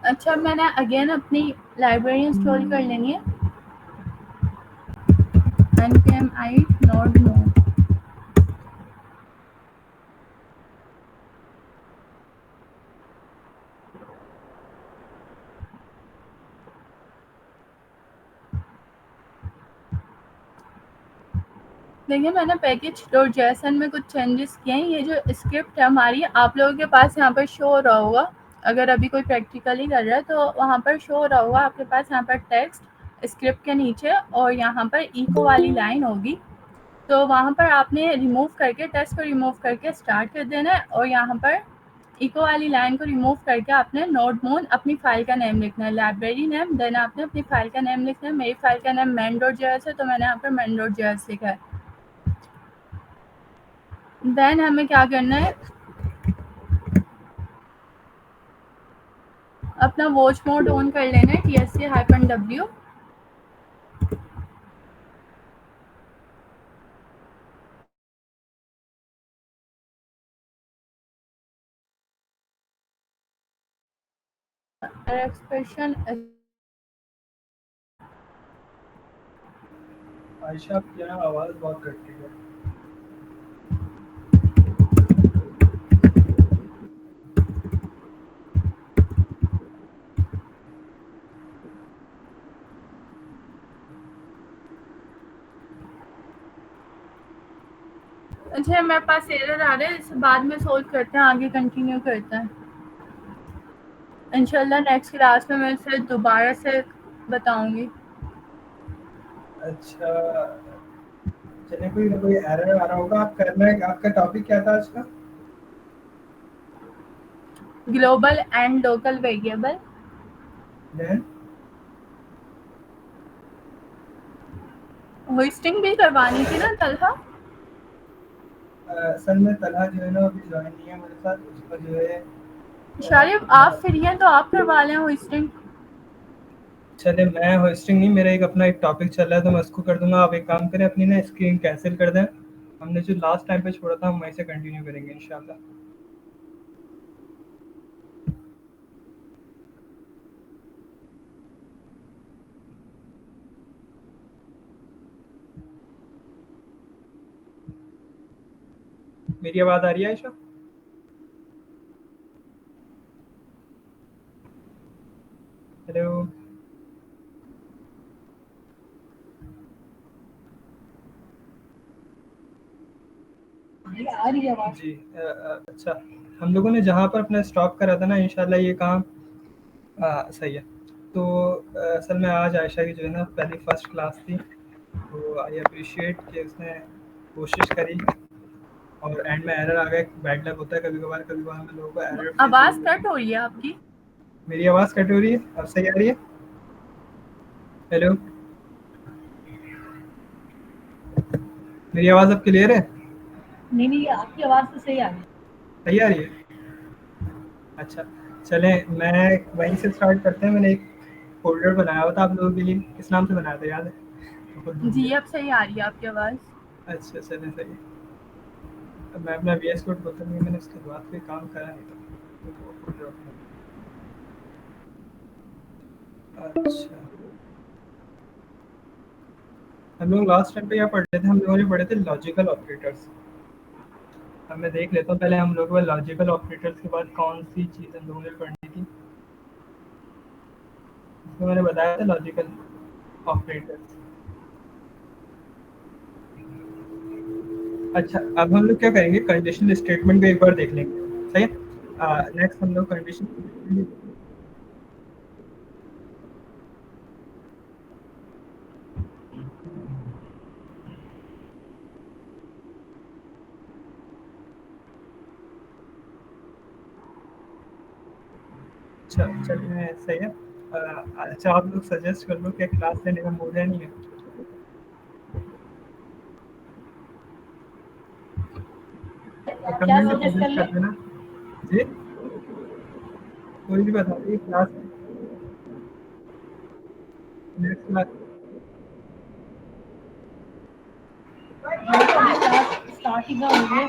अच्छा, मैंने अगेन अपनी लाइब्रेरी इंस्टॉल कर लेनी है। npm i node mode। देखिए, मैंने package.json में कुछ चेंजेस किए हैं। ये जो स्क्रिप्ट है हमारी, आप लोगों के पास यहाँ पर शो हो रहा होगा। अगर अभी कोई प्रैक्टिकली कर रहा है तो वहाँ पर शो हो रहा होगा आपके पास, यहाँ पर टेक्स्ट स्क्रिप्ट के नीचे, और यहाँ पर इको वाली लाइन होगी। तो वहाँ पर आपने रिमूव करके, टेक्स्ट को रिमूव करके स्टार्ट कर देना है, और यहाँ पर इको वाली लाइन को रिमूव करके आपने नोड मोड अपनी फाइल का नेम लिखना है, लाइब्रेरी नेम। देन आपने अपनी फाइल का नेम लिखना है। मेरी फाइल का नेम main.js है, तो मैंने यहाँ पर main.js लिखा है। देन हमें क्या करना है, अपना वॉच मोड ऑन कर लेना है, tsc-w। एक्सप्रेशन आयशा, आपकी यहाँ आवाज़ बहुत कटती है। अच्छा, मेरे पास एरर आ रहा है, इसे बाद में सोल्व करते हैं, आगे कंटिन्यू करते हैं। इंशाल्लाह नेक्स्ट क्लास में मैं इसे दोबारा से बताऊंगी। अच्छा, चलिए, कोई ना कोई एरर आ रहा होगा। आप करना है, आपका टॉपिक क्या था आज का? Global and local variable. Then hosting भी करवानी थी ना तलहा। असल में तलहा जो है ना अभी ज्वाइन नहीं है मेरे साथ, उसका जो है शारिब, थोड़ा। आप फ्री हैं तो आप करवा लें होस्टिंग। चले, मैं होस्टिंग नहीं, मेरा एक अपना एक टॉपिक चल रहा है तो मैं उसको कर दूंगा। आप एक काम करें, अपनी ना स्क्रीन कैंसिल कर दें। हमने जो लास्ट टाइम पे छोड़ा था हम वहीं से कंटिन्यू करेंगे इंशाल्लाह। मेरी आवाज़ आ रही है आयशा? हेलो। आ रही है आवाज। जी, अच्छा, हम लोगों ने जहाँ पर अपना स्टॉप करा था ना, इंशाल्लाह ये काम सही है। तो असल में आज आयशा की जो है ना पहली फर्स्ट क्लास थी, तो आई अप्रिशिएट कि उसने कोशिश करी, और एंड में एरर आ गया। बैड लक होता है कभी कभार हम लोगों को एरर फेस आवाज करनी कट पड़ती हो रही है आपकी। है। मेरी आवाज़ कट हो रही है? अब सही आ रही है? हेलो, मेरी आवाज़ अब क्लियर है? नहीं नहीं, आपकी आवाज तो सही आ रही है। सही आ रही है? अच्छा, चलें, मैं वहीं से स्टार्ट करते हैं। मैंने एक फ़ोल्डर बनाया हुआ था आप लोगों के लिए। किस नाम से बनाया था याद है? मैं खुद भूल जी, गया। अब सही आ रही है आपकी आवाज। अच्छा, चलें, सही है। अब मैं अपना वीएस कोड खोलता हूँ, मैंने उसके बाद कोई काम करा नहीं था। तो वो फ़ोल्डर अपना। अच्छा, हम लोग लास्ट टाइम पे क्या पढ़ रहे थे? हम लोगों ने पढ़े थे लॉजिकल ऑपरेटर्स। अब मैं देख लेता हूँ पहले हम लोगों को लॉजिकल ऑपरेटर्स के बाद कौन सी चीज़ हम लोगों ने पढ़नी थी। इसमें मैंने बताया था लॉजिकल ऑपरेटर्स। अच्छा, अब हम लोग क्या करेंगे, कंडीशनल स्टेटमेंट को एक बार देख लेंगे। सही है। नेक्स्ट हम लोग कंडीशन। अच्छा, चलिए, सही है। अच्छा, आप लोग सजेस्ट कर लो कि क्लास लेने का मूड है नहीं है? तो क्या कमेंट में सजेस्ट कर सजेस्ट ले। कर देना। जी, कोई भी बता दीजिए क्लास। Next class. स्टार्टिंग का हो गया।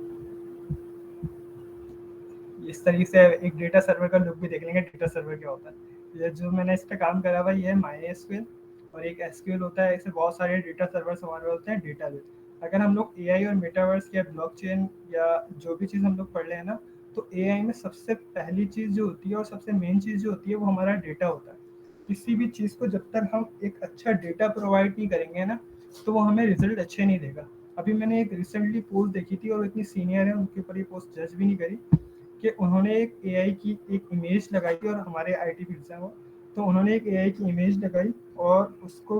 इस तरीके से एक डेटा सर्वर का लुक भी देख लेंगे, डेटा सर्वर क्या होता है। ये जो मैंने इस पे काम करा हुआ है ये है MySQL, और एक SQL होता है। ऐसे बहुत सारे डेटा सर्वर्स हमारे होते हैं, डेटा बेस। अगर हम लोग AI और मेटावर्स या ब्लॉकचेन या जो भी चीज़ हम लोग पढ़ रहे हैं ना, तो AI में सबसे पहली चीज़ जो होती है और सबसे मेन चीज़ जो होती है वो हमारा डेटा होता है। किसी भी चीज़ को जब तक हम एक अच्छा डेटा प्रोवाइड नहीं करेंगे ना, तो वो हमें रिजल्ट अच्छे नहीं देगा। अभी मैंने एक रिसेंटली पोस्ट देखी थी, और इतनी सीनियर है उनके ऊपर ये पोस्ट जज भी नहीं करी, कि उन्होंने एक AI की एक इमेज लगाई थी, और हमारे IT फील्ड से हैं वो। तो उन्होंने एक AI की इमेज लगाई और उसको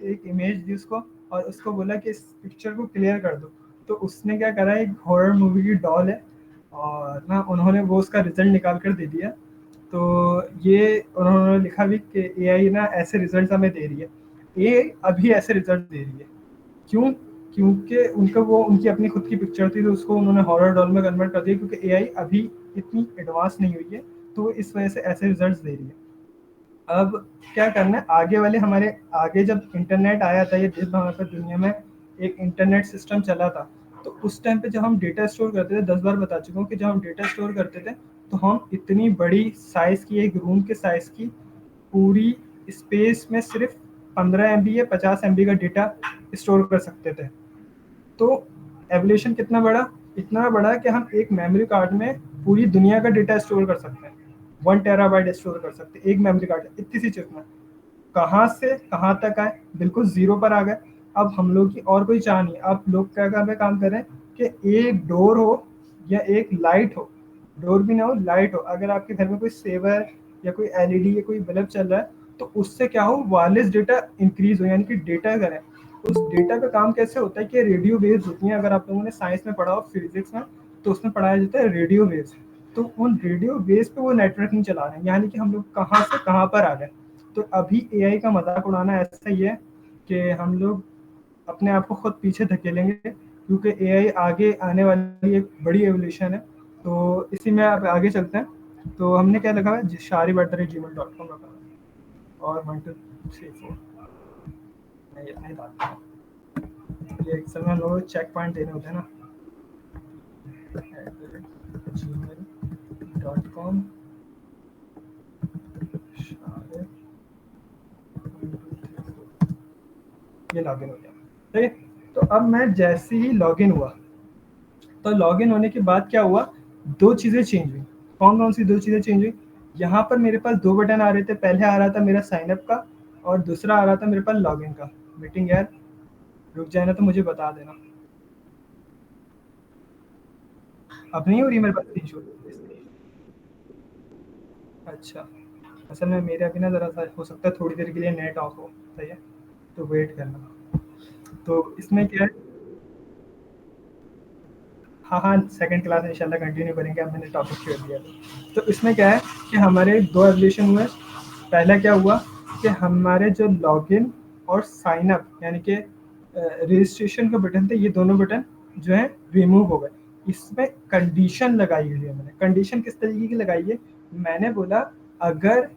एक इमेज दी उसको, और उसको बोला कि इस पिक्चर को क्लियर कर दो। तो उसने क्या करा, एक हॉरर मूवी की डॉल है, और ना उन्होंने वो उसका रिजल्ट निकाल कर दे दिया। तो ये उन्होंने लिखा भी कि AI ना ऐसे रिजल्ट हमें दे रही है, ये अभी ऐसे रिजल्ट दे रही है। क्यों? क्योंकि उनका वो उनकी अपनी खुद की पिक्चर थी, तो उसको उन्होंने हॉरर डॉल में कन्वर्ट कर दिया, क्योंकि AI अभी इतनी एडवांस नहीं हुई है, तो इस वजह से ऐसे रिजल्ट्स दे रही है। अब क्या करना है, आगे वाले हमारे आगे जब इंटरनेट आया था, ये जब हमारे पास दुनिया में एक इंटरनेट सिस्टम चला था, तो उस टाइम पे जब हम डेटा स्टोर करते थे, 10 बार बता चुका हूँ कि जब हम डेटा स्टोर करते थे, तो हम इतनी बड़ी साइज की, एक रूम के साइज की पूरी स्पेस में सिर्फ 15 MB या 50 MB का डेटा स्टोर कर सकते थे। तो एवोल्यूशन कितना बड़ा, इतना बड़ा कि हम एक मेमोरी कार्ड में पूरी दुनिया का डेटा स्टोर कर सकते हैं। 1 TB स्टोर कर सकते हैं एक मेमोरी कार्ड, इतनी सी चीज में। कहाँ से कहाँ तक आए, बिल्कुल जीरो पर आ गए। अब हम लोग की और कोई चाह नहीं। अब लोग क्या कर काम कर रहे हैं कि एक डोर हो या एक लाइट हो, डोर भी ना हो, लाइट हो। अगर आपके घर में कोई सेवर या कोई LED या कोई बल्ब चल रहा है, तो उससे क्या हो, वायरलेस डेटा इंक्रीज हो, यानी कि डेटा करें। उस डेटा का काम कैसे होता है कि रेडियो वेव्स होती हैं। अगर आप लोगों ने साइंस में पढ़ा हो, फिजिक्स में, तो उसमें पढ़ाया जाता है रेडियो वेव्स। तो उन रेडियो वेव्स पे वो नेटवर्किंग चला रहे हैं, यानी कि हम लोग कहाँ से कहाँ पर आ गए। तो अभी AI का मजाक उड़ाना ऐसा ही है कि हम लोग अपने आप को खुद पीछे धकेलेंगे, क्योंकि AI आगे आने वाली एक बड़ी एवोल्यूशन है। तो इसी में आप आगे चलते हैं। तो हमने क्या लिखा है, sharib@gmail.com रखा है, और 1 2 3 4 नहीं था। ये एक्सेल में लोग चेक पॉइंट देने होते हैं ना। gmail.com ये लॉगिन हो गया, ठीक है। तो अब मैं जैसे ही लॉगिन हुआ, तो लॉगिन होने के बाद क्या हुआ, दो चीज़ें चेंज हुई। कौन कौन सी दो चीज़ें चेंज हुई? यहाँ पर मेरे पास दो बटन आ रहे थे। पहले आ रहा था मेरा साइनअप का, और दूसरा आ रहा था मेरे पास लॉगिन का। मीटिंग यार रुक जाए ना, तो मुझे बता देना। अब नहीं हो रही मेरे पास स्क्रीनशॉट? अच्छा, असल में मेरे अभी ना ज़रा सा हो सकता है थोड़ी देर के लिए नेट ऑफ हो, सही है, तो वेट करना। तो इसमें क्या है, हाँ हाँ, सेकंड क्लास इंशाल्लाह कंटिन्यू करेंगे। अब मैंने टॉपिक छोड़ दिया तो इसमें क्या है कि हमारे दो एवोल्यूशन हुए। पहला क्या हुआ कि हमारे जो लॉगिन और साइन अप यानी कि रजिस्ट्रेशन के बटन थे, ये दोनों बटन जो है रिमूव हो गए। इसमें कंडीशन लगाई हुई है। मैंने कंडीशन किस तरीके की लगाई है, मैंने बोला अगर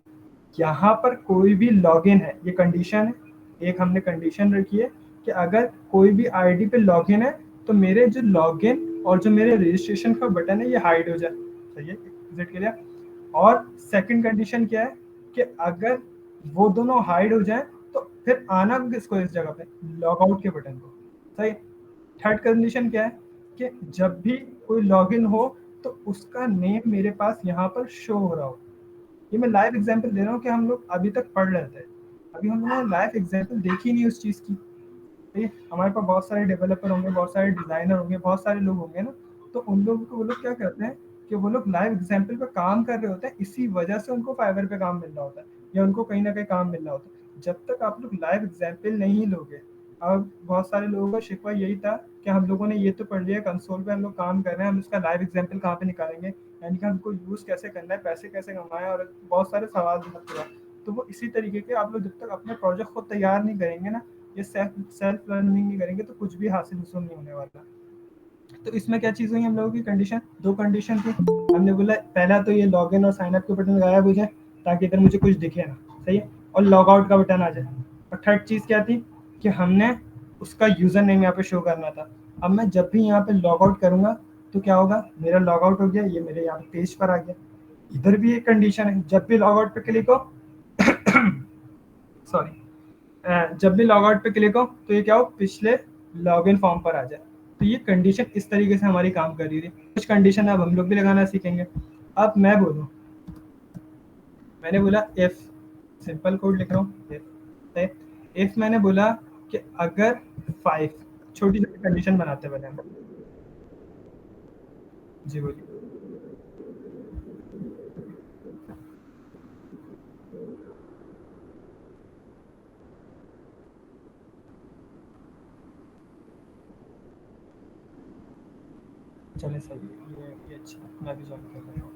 यहाँ पर कोई भी लॉगिन है, ये कंडीशन है, एक हमने कंडीशन रखी है कि अगर कोई भी आईडी पे लॉगिन है, तो मेरे जो लॉगिन और जो मेरे रजिस्ट्रेशन का बटन है ये हाइड हो जाए। सही है, एग्जिट के लिए। और सेकंड कंडीशन क्या है कि अगर वो दोनों हाइड हो जाए, तो फिर आना किसको इस जगह पे, लॉग आउट के बटन को। सही। थर्ड कंडीशन क्या है कि जब भी कोई लॉगिन हो, तो उसका नेम मेरे पास यहाँ पर शो हो रहा हो। ये मैं लाइव एग्जांपल दे रहा हूँ कि हम लोग अभी तक पढ़ रहे थे। अभी हम लोगों ने लाइव एग्जांपल देखी नहीं उस चीज़ की। ठीक है, हमारे पास बहुत सारे डेवलपर होंगे, बहुत सारे डिजाइनर होंगे, बहुत सारे लोग होंगे ना। तो उन लोगों को वो लोग क्या करते हैं कि वो लोग लाइव एग्जाम्पल पे काम कर रहे होते हैं, इसी वजह से उनको फाइवर पे काम मिल रहा होता है, या उनको कहीं ना कहीं काम मिल रहा होता है। जब तक आप लोग लाइव एग्जाम्पल नहीं लोगे, अब बहुत सारे लोगों का शिकवा यही था कि हम लोगों ने ये तो पढ़ लिया, कंसोल पे हम लोग काम कर रहे हैं, हम इसका लाइव एग्जाम्पल कहाँ पे निकालेंगे, यानी कि हमको यूज़ कैसे करना है, पैसे कैसे कमाए, और बहुत सारे सवाल पूछा। तो वो इसी तरीके के आप लोग जब तक अपने प्रोजेक्ट खुद तैयार नहीं करेंगे ना, ये सेल्फ लर्निंग नहीं करेंगे, तो कुछ भी हासिल नहीं होने वाला। तो इसमें क्या चीज़ हुई हम लोगों की, कंडीशन, दो कंडीशन थी। हमने बोला पहला तो ये लॉगिन और साइन अप के बटन गायब हो जाए, ताकि इधर मुझे कुछ दिखे ना। सही है, और लॉग आउट का बटन आ जाए। और थर्ड चीज़ क्या थी कि हमने उसका यूज़र नेम यहाँ पे शो करना था। अब मैं जब भी यहाँ पे लॉग आउट करूँगा, तो क्या होगा, मेरा लॉग आउट हो गया, ये मेरे यहाँ पेज पर आ गया। इधर भी एक कंडीशन है, जब भी लॉग आउट पे क्लिक हो सॉरी, जब भी लॉग आउट पे क्लिक हो तो ये क्या हो, पिछले लॉगिन फॉर्म पर आ जाए। तो ये कंडीशन इस तरीके से हमारी काम कर रही थी। कुछ कंडीशन अब हम लोग भी लगाना सीखेंगे। अब मैं बोलूँ, मैंने बोला इफ, सिंपल कोड लिख रहा हूँ, इफ मैंने बोला कि अगर 5, छोटी छोटी कंडीशन बनाते हैं पहले हम। जी बोलिए। चले सही है, ये अच्छा, मैं भी ज्वाइन कर रहा हूँ।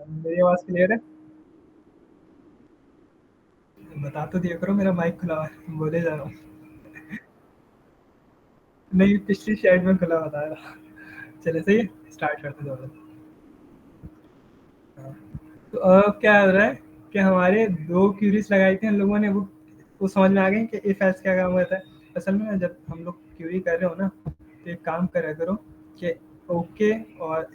मेरी आवाज क्लियर है? बता तो दिया करो, मेरा माइक खुला हुआ है, बोले जा रहा हूँ। नहीं, पिछली साइड में खुला बता रहा। चले सही है, स्टार्ट करते दोबारा। हाँ। तो अब क्या हो रहा है कि हमारे दो क्यूरीज लगाई थी हम लोगों ने, वो समझ में आ गई कि इफ एल्स क्या काम होता है। असल में जब हम लोग क्यूरी कर रहे हो ना, तो एक काम करा करो कि ओके, और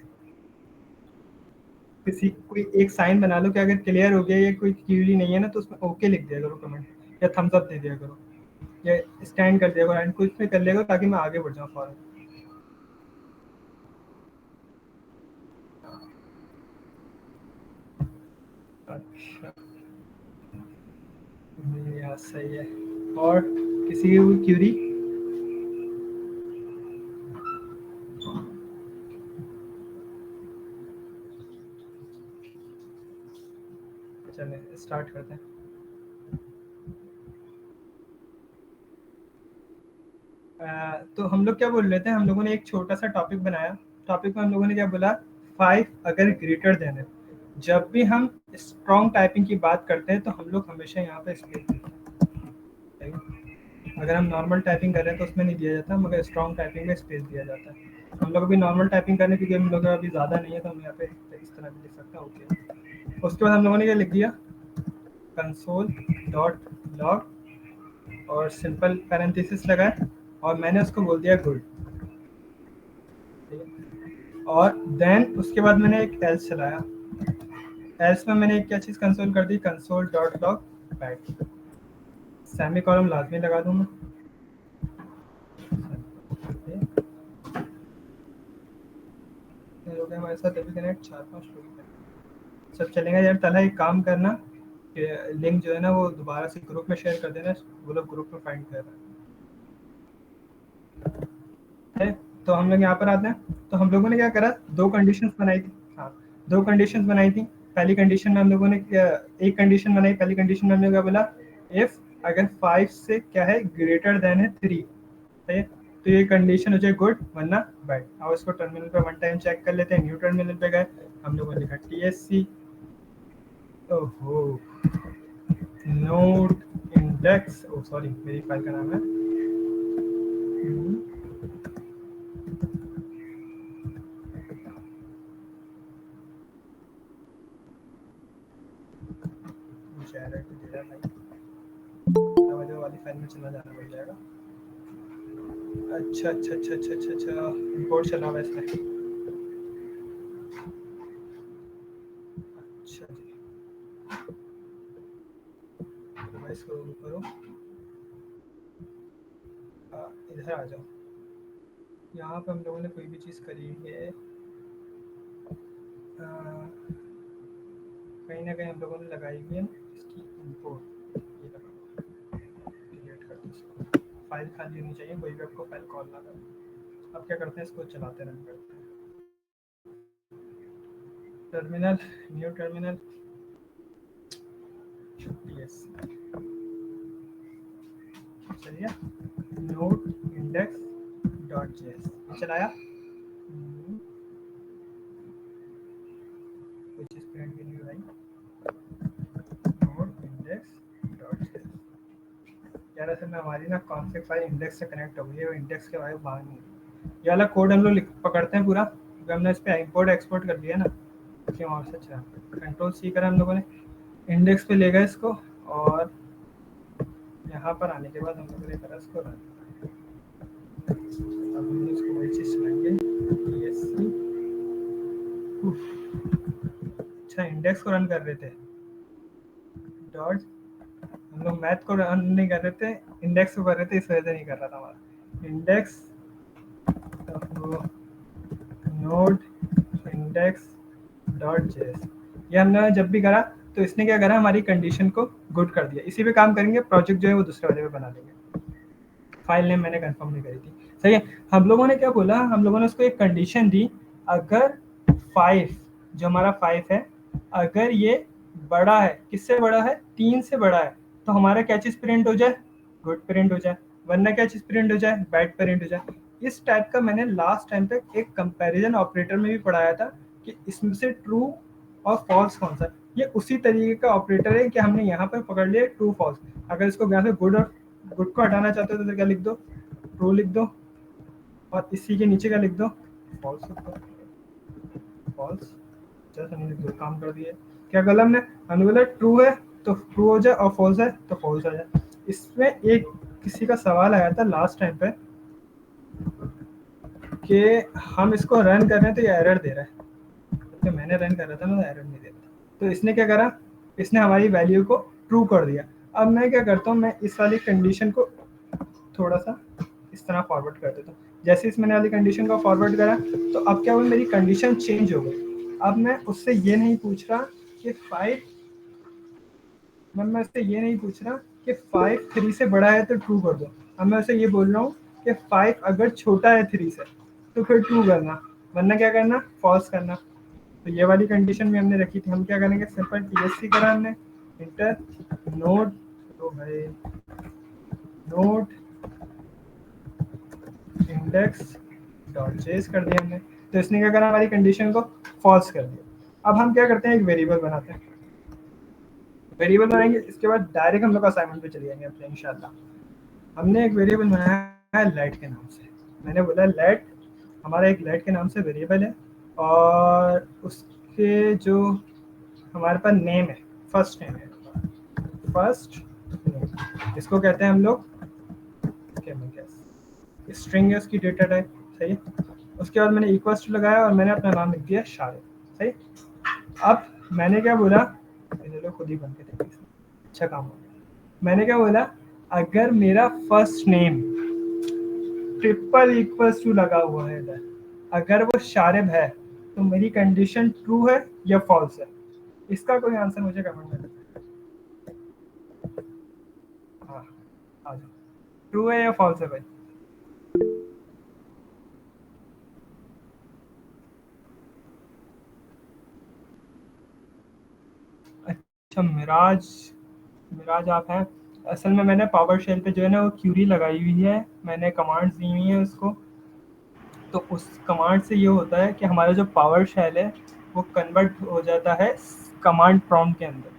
किसी कोई एक साइन बना लो कि अगर क्लियर हो गया या कोई क्यूरी नहीं है ना, तो उसमें ओके लिख दिया करो कमेंट, या थम्स अप दे दिया करो, या स्टैंड कर दिया करो, एंड कुछ में कर लेगा ताकि मैं आगे बढ़ जाऊँ फॉरन। अच्छा, यार सही है। और किसी की कोई क्यूरी? चले स्टार्ट करते हैं। तो हम लोग क्या बोल रहे थे, हम लोगों ने एक छोटा सा टॉपिक बनाया। टॉपिक में हम लोगों ने क्या बोला, 5 अगर ग्रेटर देन है। जब भी हम स्ट्रॉन्ग टाइपिंग की बात करते हैं तो हम लोग हमेशा यहाँ पे स्पेस देते हैं। अगर हम नॉर्मल टाइपिंग कर रहे हैं तो उसमें नहीं दिया जाता, मगर स्ट्रॉन्ग टाइपिंग में स्पेस दिया जाता है। हम लोग अभी नॉर्मल टाइपिंग करने क्योंकि हम लोग अभी ज़्यादा नहीं है, तो हम यहाँ पे इस तरह भी लिख सकते हैं, ओके। उसके बाद हम लोगों ने क्या लिख दिया, कंसोल डॉट लॉग, और सिंपल पैरेंथेसिस लगाए, और मैंने उसको बोल दिया गुड। और देन उसके बाद मैंने एक एल्स चलाया। एल्स में मैंने एक क्या चीज़ कंसोल कर दी, console dot log back. Semicolon लाजमी लगा दूँ मैं। है हमारे साथ अभी कनेक्ट 4-5 लोग सब चलेंगे यार। तला एक काम करना कि लिंक जो है ना वो दोबारा से ग्रुप में शेयर कर देना, वो लोग ग्रुप में फाइंड कर रहे हैं। तो हम लोग यहाँ पर आते हैं। तो हम लोगों ने क्या करा, दो कंडीशंस बनाई थी। हाँ, दो कंडीशंस बनाई थी। पहली कंडीशन में हम लोगों ने एक कंडीशन बनाई। पहली कंडीशन में हमने क्या बोला, इफ अगर 5 से क्या है ग्रेटर देन है 3, सही है, तो ये कंडीशन हो जाए गुड वरना बैड। अब इसको टर्मिनल पे वन टाइम चेक कर लेते हैं। न्यू टर्मिनल पे गए, हम लोगों ने लिखा TSC, ओहो नोड इंडेक्स, ओ सॉरी मेरी फाइल का नाम है वाली फाइल में चला जाना पड़ जाएगा। अच्छा अच्छा अच्छा अच्छा अच्छा अच्छा, इंपोर्ट चला हुआ इसमें। अच्छा जी, डिवाइस को करो, इधर आ जाओ। यहाँ पे हम लोगों ने कोई भी चीज़ करी है, कहीं ना कहीं हम लोगों ने लगाई हुई है इसकी इंपोर्ट। ये लगा, क्रिएट कर दो इसको। फाइल खाली होनी चाहिए, कोई भी आपको फाइल कॉल ना करे। अब क्या करते हैं, इसको चलाते रन करते हैं। टर्मिनल, न्यू टर्मिनल, यस चलिए, नोड इंडेक्स डॉट जेएस चलाया, कुछ इस प्रिंट की नहीं हो रही। नोड इंडेक्स डॉट जेएस यार, असल में हमारी ना कॉन्फिग फाइल इंडेक्स से कनेक्ट हो गई है, वो इंडेक्स के बारे में बाहर नहीं है। ये वाला कोड हम लोग पकड़ते हैं पूरा, क्योंकि हमने इस पर इंपोर्ट एक्सपोर्ट कर दिया ना, क्यों और से अच्छा कंट्रोल सी करा हम लोगों ने, इंडेक्स पे ले गए इसको, और यहाँ पर आने के बाद हम लोगों ने करा इसको रन। अब हम इसको वही चीज़ चलाएंगे, TSC। अच्छा, इंडेक्स को रन कर रहे थे, डॉट, हम लोग मैथ को रन नहीं कर रहे थे, इंडेक्स को कर रहे थे, इस वजह से नहीं कर रहा था हमारा index node index dot JS. ये हमने जब भी करा तो इसने क्या करा, हमारी कंडीशन को गुड कर दिया। इसी पे काम करेंगे, प्रोजेक्ट जो है वो दूसरे वाले पे बना देंगे। फाइल नेम मैंने कंफर्म नहीं करी थी, सही है। हम लोगों ने क्या बोला, हम लोगों ने उसको एक कंडीशन दी, अगर 5 जो हमारा 5 है, अगर ये बड़ा है, किससे बड़ा है, 3 से बड़ा है, तो हमारा क्या चीज़ प्रिंट हो जाए, गुड प्रिंट हो जाए, वरना क्या चीज़ प्रिंट हो जाए, बैड प्रिंट हो जाए। इस टाइप का मैंने लास्ट टाइम पे एक कंपैरिजन ऑपरेटर में भी पढ़ाया था कि इसमें से ट्रू और फॉल्स कौन सा। ये उसी तरीके का ऑपरेटर है कि हमने यहाँ पर पकड़ लिया ट्रू फॉल्स। अगर इसको यहाँ से गुड और गुड को हटाना चाहते हो तो क्या लिख दो, ट्रू लिख दो, और इसी के नीचे क्या लिख दो, फॉल्स लिख दो, फॉल्स। जैसा हमने लिख दो, काम कर दिया। क्या कलम ने, हमने बोला ट्रू है तो ट्रू हो जाए और फॉल्स है तो फॉल्स हो जाए। इसमें एक किसी का सवाल आया था लास्ट टाइम पे कि हम इसको रन कर रहे हैं तो ये एरर दे रहा है, तो मैंने रन कर रहा था ना, तो एरर नहीं दे रहा। तो इसने क्या करा, इसने हमारी वैल्यू को ट्रू कर दिया। अब मैं क्या करता हूँ, मैं इस वाली कंडीशन को थोड़ा सा इस तरह फॉरवर्ड कर देता हूँ। जैसे इस मैंने वाली कंडीशन को फॉरवर्ड करा तो अब क्या हुआ, मेरी कंडीशन चेंज हो गई। अब मैं उससे ये नहीं पूछ रहा कि 5, मैं उससे ये नहीं पूछ रहा कि 5 3 से बड़ा है तो ट्रू कर दो। अब मैं उससे ये बोल रहा हूँ कि 5 अगर छोटा है 3 से तो फिर ट्रू करना, वरना क्या करना, फॉल्स करना। तो ये वाली कंडीशन भी हमने रखी थी। हम क्या करेंगे, सिंपल TSC करा हमने, इंटर नोड, तो भाई नोड इंडेक्स डॉट जेएस कर दिया हमने। तो इसने क्या करा, हमारी कंडीशन को फॉल्स कर दिया। अब हम क्या करते हैं, एक वेरिएबल बनाते हैं। वेरिएबल बनाएंगे, इसके बाद डायरेक्ट हम लोग असाइनमेंट पे चले जाएंगे अपने इंशाल्लाह। हमने एक वेरिएबल बनाया है लेट के नाम से। मैंने बोला लेट, हमारा एक लेट के नाम से वेरिएबल है, और उसके जो हमारे पास नेम है, फर्स्ट नेम है, फर्स्ट नेम, इसको कहते हैं हम लोग स्ट्रिंग है उसकी डेटा टाइप, सही है। उसके बाद मैंने इक्वल टू लगाया और मैंने अपना नाम लिख दिया शारिद, सही। अब मैंने क्या बोला, लोग खुद ही बन के देखें, अच्छा काम हो गया। मैंने क्या बोला, अगर मेरा first name triple equal to लगा हुआ है इधर, अगर वो शारिब है तो मेरी कंडीशन ट्रू है या फॉल्स है? इसका कोई आंसर मुझे कमेंट में दो। हाँ, आ जाओ। ट्रू है या फॉल्स है भाई? अच्छा, मिराज, मिराज आप हैं? असल में मैंने पावर शेल पे जो है ना वो क्यूरी लगाई हुई है, मैंने कमांड्स दी हुई हैं उसको। तो उस कमांड से ये होता है कि हमारा जो पावर शेल है वो कन्वर्ट हो जाता है कमांड प्रॉम्प्ट के अंदर।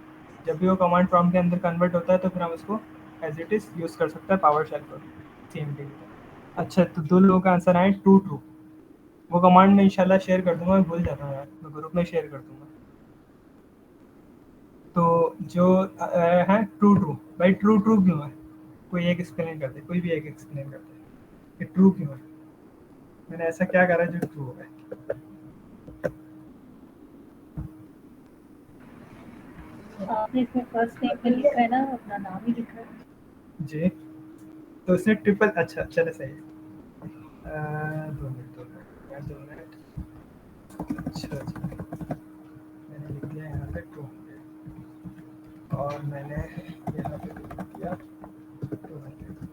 जब भी वो कमांड प्रॉम्प्ट के अंदर कन्वर्ट होता है तो फिर हम उसको एज इट इज़ यूज़ कर सकते हैं पावर शेल को, सेम थिंग। अच्छा, तो दो लोगों का आंसर आए ट्रू ट्रू। वो कमांड मैं इंशाल्लाह शेयर कर दूंगा, मैं भूल जाता हूँ यार, मैं ग्रुप में शेयर कर दूंगा। तो जो है ट्रू ट्रू, भाई ट्रू ट्रू क्यों है? कोई एक एक्सप्लेन कर दे, कोई भी एक एक्सप्लेन कर दे कि ट्रू क्यों है। मैंने ऐसा क्या करा जो ट्रू हो गया? आपने इसमें फर्स्ट नेम पे लिखा है ना, अपना नाम ही लिखा है जी, तो उसने ट्रिपल, अच्छा चले सही है। 2 मिनट 2 मिनट यार, 2 मिनट। अच्छा अच्छा, मैंने लिख दिया यहाँ पे 200 और मैंने यहाँ पे लिख दिया 200।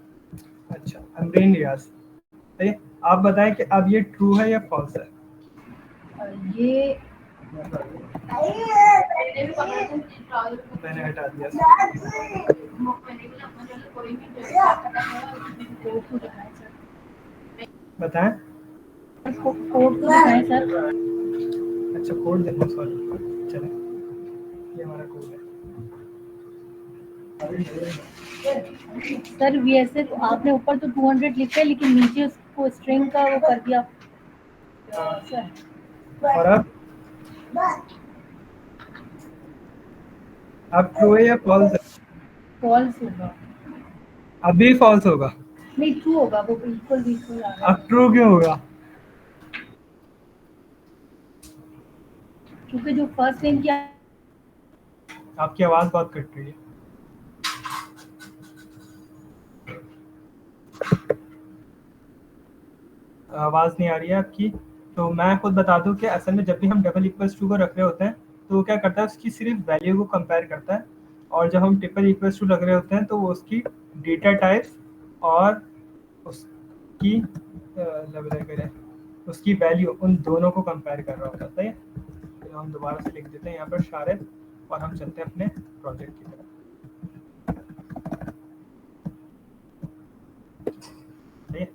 अच्छा, अमरीन रियाज, सही है। आप बताएं कि अब ये ट्रू है या फॉल्स है? ये मैंने हटा दिया। बताएं। कोड तो बताएं सर। अच्छा, कोड देना, सॉरी, चले, ये हमारा कोड है। सर वैसे तो आपने ऊपर तो 200 लिखा है, लेकिन नीचे उसको स्ट्रिंग का वो कर दिया सर। और अब ट्रू है या फॉल्स है? फॉल्स होगा। अभी फॉल्स होगा। नहीं, ट्रू होगा, वो बिल्कुल बिल्कुल आ रहा है। अब ट्रू क्यों होगा? क्योंकि जो फर्स्ट नेम किया, आपकी आवाज बहुत कट रही है। आवाज नहीं आ रही है आपकी। तो मैं खुद बता दूं कि असल में जब भी हम डबल इक्वल्स टू को रख रहे होते हैं तो वो क्या करता है, उसकी सिर्फ वैल्यू को कंपेयर करता है। और जब हम ट्रिपल इक्वल्स टू रख रहे होते हैं तो वो उसकी डेटा टाइप्स और उसकी उसकी वैल्यू, उन दोनों को कंपेयर कर रहा होता है। तो हम दोबारा से लिख देते हैं यहाँ पर शारिद, और हम चलते हैं अपने प्रोजेक्ट की तरफ। सही है?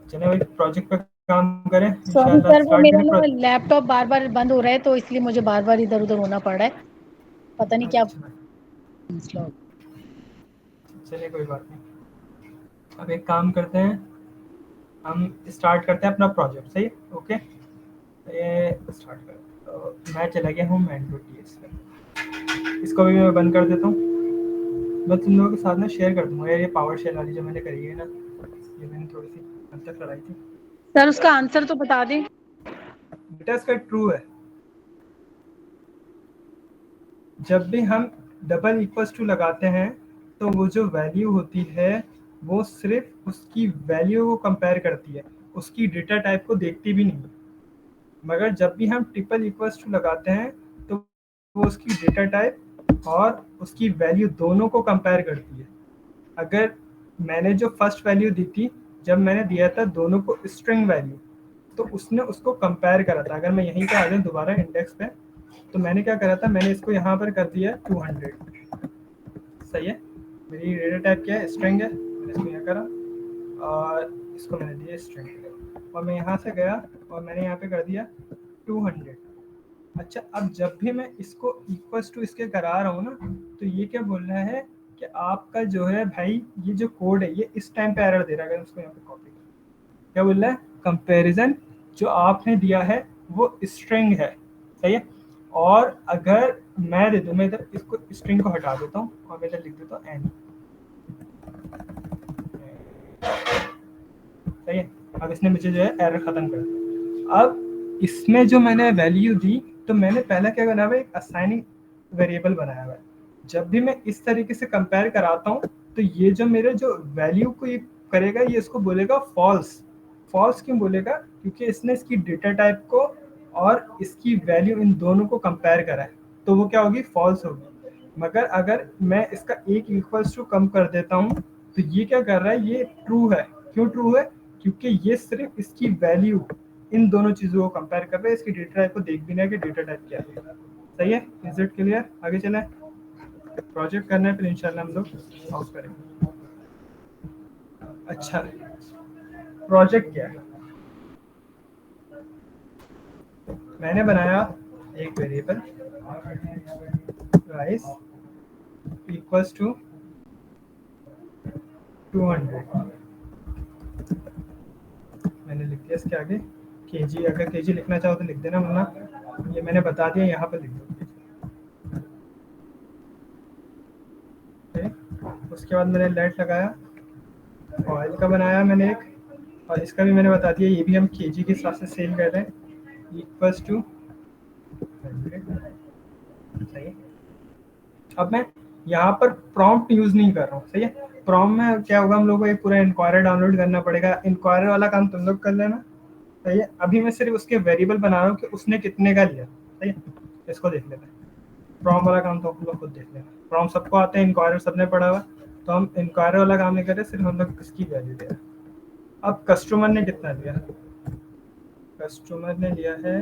चलिए भाई, प्रोजेक्ट पे काम करें सॉरी इंशाल्लाह, सर, वो स्टार्ट मेरा करें ना प्रोजेक्ट। लैपटॉप बार बार बंद हो रहा है, तो इसलिए मुझे बार बार इधर उधर होना पड़ रहा है, पता नहीं क्या अच्छा, मसला हो। चलिए कोई बात नहीं। अब एक काम करते हैं, हम स्टार्ट करते हैं अपना प्रोजेक्ट। सही है? ओके, ये स्टार्ट करते हैं। तो मैं चला गया हूँ मैन.ts पे, इसको भी मैं बंद कर देता हूँ। मैं तुम लोगों के साथ में शेयर कर दूंगा यार, ये पावर शेल वाली जो मैंने करी है ना, ये मैंने थोड़ी सी हद तक चलाई थी। सर उसका आंसर तो बता दें। बेटा इसका ट्रू है। जब भी हम डबल इक्वल्स टू लगाते हैं तो वो जो वैल्यू होती है वो सिर्फ उसकी वैल्यू को कंपेयर करती है, उसकी डेटा टाइप को देखती भी नहीं। मगर जब भी हम ट्रिपल इक्वल्स टू लगाते हैं तो वो उसकी डेटा टाइप और उसकी वैल्यू दोनों को कंपेयर करती है। अगर मैंने जो फर्स्ट वैल्यू दी थी, जब मैंने दिया था दोनों को स्ट्रिंग वैल्यू, तो उसने उसको कंपेयर करा था। अगर मैं यहीं पे आ जाऊँ दोबारा इंडेक्स पे, तो मैंने क्या करा था, मैंने इसको यहाँ पर कर दिया 200। सही है? मेरी डेटा टाइप क्या है, स्ट्रिंग है, मैंने इसको यहाँ करा और इसको मैंने दिया स्ट्रिंग, और मैं यहाँ से गया और मैंने यहाँ पे कर दिया 200। अच्छा, अब जब भी मैं इसको इक्वल्स टू इसके करा रहा हूँ ना, तो ये क्या बोल रहा है कि आपका जो है भाई, ये जो कोड है ये इस टाइम पे एरर दे रहा है। अगर उसको यहाँ पे कॉपी, क्या बोल रहा है, कंपैरिजन जो आपने दिया है वो स्ट्रिंग है। सही है? और अगर मैं दे दूँ, मैं इधर इसको स्ट्रिंग को हटा देता हूँ और मैं इधर लिख देता हूँ एन। सही है? अब इसने मुझे जो है एरर खत्म कर दिया। अब इसमें जो मैंने वैल्यू दी, तो मैंने पहला क्या बनाया हुआ है, एक असाइनिंग वेरिएबल बनाया हुआ है। जब भी मैं इस तरीके से कंपेयर कराता हूँ तो ये जो मेरे जो वैल्यू को ये करेगा, ये इसको बोलेगा फॉल्स। फॉल्स क्यों बोलेगा? क्योंकि इसने इसकी डेटा टाइप को और इसकी वैल्यू इन दोनों को कंपेयर करा है, तो वो क्या होगी? फॉल्स होगी। मगर अगर मैं इसका एक इक्वल्स टू कम कर देता हूँ तो ये क्या कर रहा है? ये ट्रू है। क्यों ट्रू है? क्योंकि ये सिर्फ इसकी वैल्यू इन दोनों चीज़ों को कंपेयर कर रहा है, इसकी डेटा टाइप को देख भी नहीं है कि डेटा टाइप क्या है। सही है? Is it clear? आगे चलें, प्रोजेक्ट करना है, फिर इंशाल्लाह हम लोग सॉल्व करेंगे। अच्छा, प्रोजेक्ट क्या है? मैंने बनाया एक वेरिएबल प्राइस इक्वल्स टू 200। मैंने लिख दिया इसके आगे केजी। अगर केजी लिखना चाहो तो लिख देना, वरना ये मैंने बता दिया यहाँ पर लिख दो। उसके बाद मैंने लेट लगाया, ऑयल का बनाया मैंने एक, और इसका भी मैंने बता दिया, ये भी हम केजी के हिसाब से सेल कर रहे हैं, इक्वल्स टू 100। सही है। अब मैं यहाँ पर प्रॉम्प्ट यूज नहीं कर रहा हूँ। सही है। प्रॉम्प्ट में क्या होगा? हम लोग को एक पूरा इंक्वायरर डाउनलोड करना पड़ेगा। इंक्वायरर वाला काम तुम लोग कर लेना। सही है। अभी मैं सिर्फ उसके वेरिएबल बना रहा हूँ कि उसने कितने का लिया। सही है। इसको देख लेते हैं। प्रॉम्प्ट वाला काम तो हम लोग खुद देख लेना। प्रॉम्प्ट सबको आते हैं, इंक्वायरर सबने पढ़ा हुआ, तो हम इंक्वायरर वाला काम नहीं कर रहे, सिर्फ हम लोग इसकी वैल्यू दे रहे हैं। अब कस्टमर ने कितना लिया? कस्टमर ने लिया है,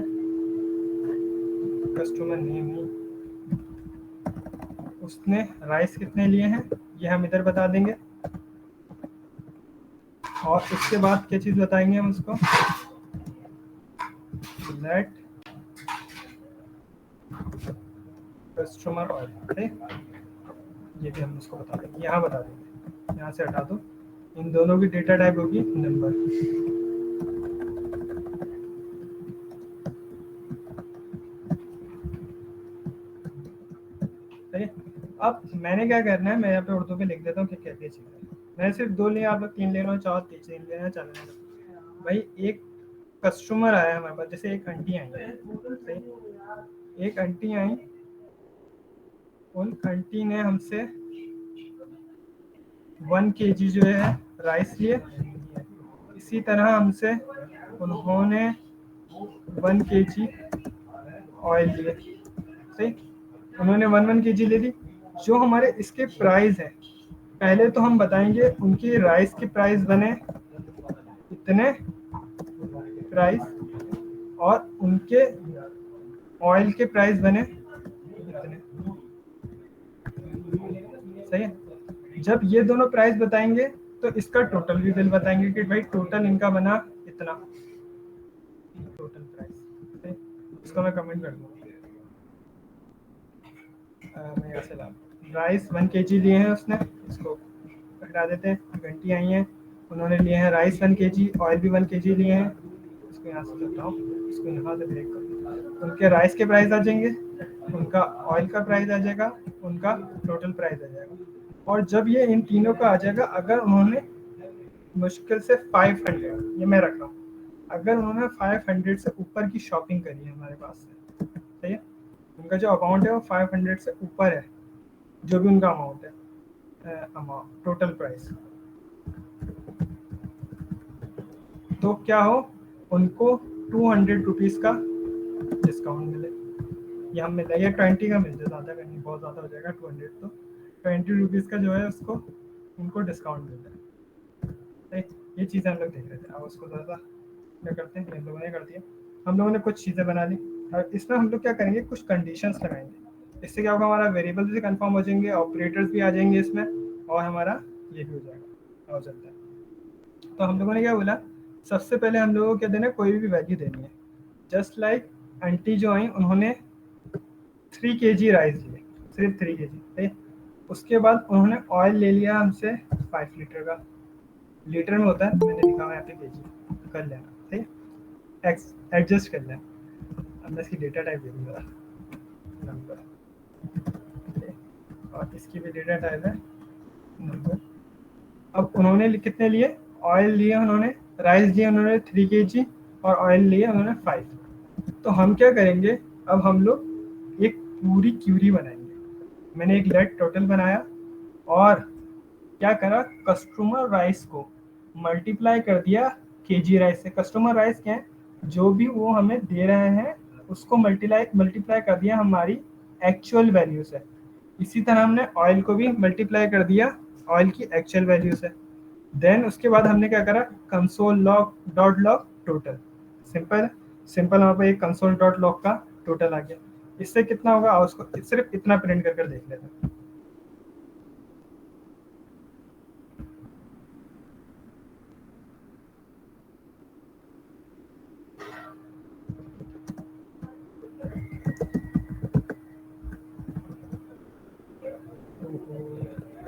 कस्टमर नेम ही, उसने राइस कितने लिए हैं ये हम इधर बता देंगे, और उसके बाद क्या चीज़ बताएंगे हम उसको? Let customer oil. ये भी हम उसको बता देंगे, यहाँ बता देंगे। यहाँ से हटा दो, इन दोनों की डेटा टाइप होगी नंबर। सही है। अब मैंने क्या करना है, मैं यहाँ पे उर्दू पे लिख देता हूँ कि क्या क्या चीज़ है। मैंने सिर्फ 2 लिए, आप लोग 3 लेना चाहो 3 लेना, चल भाई। एक कस्टमर आया हमारे पास, जैसे एक आंटी आई, सही, एक आंटी आई, उन आंटी ने हमसे 1 kg जो है राइस लिए। इसी तरह हमसे उन्होंने 1 kg ऑयल लिए। सही, उन्होंने 1 kg ले ली। जो हमारे इसके प्राइस है, पहले तो हम बताएंगे उनकी राइस की प्राइस बने इतने प्राइस, और उनके ऑयल के प्राइस बने इतने। सही है। जब ये दोनों प्राइस बताएंगे तो इसका टोटल भी बिल बताएंगे कि भाई टोटल इनका बना इतना, टोटल प्राइस। इसको मैं कमेंट कर दूंगा। मैं यहाँ से ला राइस 1 kg लिए हैं उसने, इसको हटा देते हैं। घंटी आई हैं, उन्होंने लिए हैं राइस 1 kg, ऑयल भी 1 kg लिए हैं। इसको यहाँ से करता हूँ, इसको यहाँ से ब्रेक कर। उनके राइस के प्राइस आ जाएंगे, उनका ऑयल का प्राइस आ जाएगा, उनका टोटल प्राइस आ जाएगा। और जब ये इन तीनों का आ जाएगा, अगर उन्होंने मुश्किल से 500, ये मैं रख रहा हूँ, अगर उन्होंने 500 से ऊपर की शॉपिंग करी है हमारे पास से, सही है, उनका जो अमाउंट है वो 500 से ऊपर है, जो भी उनका अमाउंट है, अमाउंट टोटल प्राइस, तो क्या हो, उनको 200 रुपीज़ का डिस्काउंट मिले। ये हम मिला, ये 20 का मिल जाए, ज़्यादा का नहीं, बहुत ज़्यादा हो जाएगा 200, तो 20 रुपीज़ का जो है उसको उनको डिस्काउंट मिल जाए। ये चीज़ें हम लोग देख रहे थे। अब उसको थोड़ा सा क्या करते हैं, हम लोगों ने कर दिया, हम लोगों ने कुछ चीज़ें बना ली, और इसमें हम लोग क्या करेंगे, कुछ कंडीशंस लगाएंगे। इससे क्या होगा, हमारा वेरिएबल भी कंफर्म हो जाएंगे, ऑपरेटर्स भी आ जाएंगे इसमें, और हमारा ये भी हो जाएगा, हो जाता है। तो हम लोगों ने क्या बोला, सबसे पहले हम लोगों को क्या देना है, कोई भी वैल्यू देनी है। जस्ट लाइक आंटी जो आई, उन्होंने 3 kg राइस लिए, सिर्फ 3 kg, ठीक है। उसके बाद उन्होंने ऑयल ले लिया हमसे 5 लीटर का, लीटर में होता है, मैंने लिखा हुआ यहाँ पे केजी, कर लेना, ठीक है, एडजस्ट कर लेना। अब मैं इसकी डेटा टाइप दे दूँगा नंबर, और इसकी भी डेटा टाइप है नंबर। अब उन्होंने कितने लिए, ऑयल लिए उन्होंने, राइस लिए उन्होंने 3 kg, और ऑयल लिए उन्होंने 5। तो हम क्या करेंगे, अब हम लोग एक पूरी क्यूरी बनाएंगे। मैंने एक लेट टोटल बनाया, और क्या करा, कस्टमर राइस को मल्टीप्लाई कर दिया केजी राइस से। कस्टमर राइस क्या है, जो भी वो हमें दे रहे हैं उसको मल्टीप्लाई कर दिया हमारी एक्चुअल वैल्यू से। इसी तरह हमने ऑयल को भी मल्टीप्लाई कर दिया ऑयल की एक्चुअल वैल्यू से। देन उसके बाद हमने क्या करा, console log dot log total. Simple simple वहाँ पर एक कंसोल डॉट लॉग का टोटल आ गया। इससे कितना होगा, उसको सिर्फ इतना प्रिंट कर देख लेते हैं।